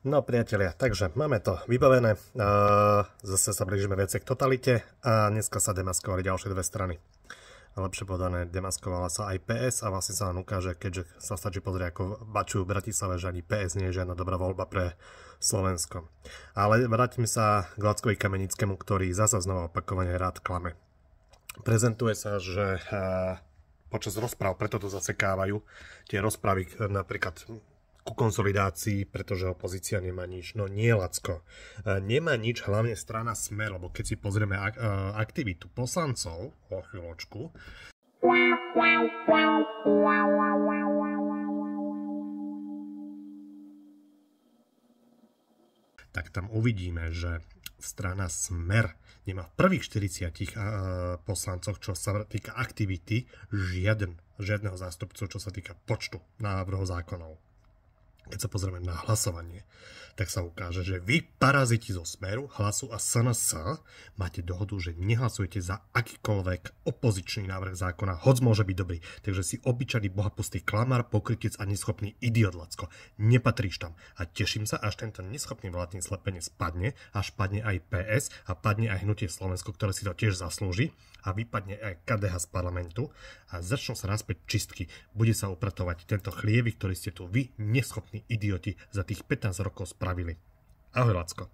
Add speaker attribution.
Speaker 1: No priatelia, takže máme to vybavené, zase sa blížime viacej k totalite a dneska sa demaskovali ďalšie dve strany. Lepšie povedané, demaskovala sa aj PS a vlastne sa nám ukáže, keďže sa stačí pozrieť, ako bačujú v Bratislave, že ani PS nie je žiadna dobrá voľba pre Slovensko. Ale vrátime sa k Lackovi Kamenickému, ktorý zasa znova opakovane rád klame. Prezentuje sa, že počas rozpráv, preto to zasekávajú, tie rozprávy napríklad ku konsolidácii, pretože opozícia nemá nič. No nie, Lacko. Nemá nič, hlavne strana Smer, lebo keď si pozrieme aktivitu poslancov, o chvíľočku, tak tam uvidíme, že strana Smer nemá v prvých 40 poslancoch, čo sa týka aktivity, žiadneho zástupcu, čo sa týka počtu návrhov zákonov. Keď sa pozrieme na hlasovanie, tak sa ukáže, že vy, paraziti zo Smeru, Hlasu a SNS, máte dohodu, že nehlasujete za akýkoľvek opozičný návrh zákona, hoď môže byť dobrý. Takže si obyčajný bohapustý klamár, pokrytec a neschopný idiot, Lacko. Nepatríš tam. A teším sa, až tento neschopný vládny slepenec padne, až padne aj PS a padne aj Hnutie Slovensko, ktoré si to tiež zaslúži, a vypadne aj KDH z parlamentu a začnú sa naspäť čistky. Bude sa upratovať tento chlievy, ktorý ste tu vy, neschopní idioti, za tých 15 rokov spravili. Ahoj, Lacko.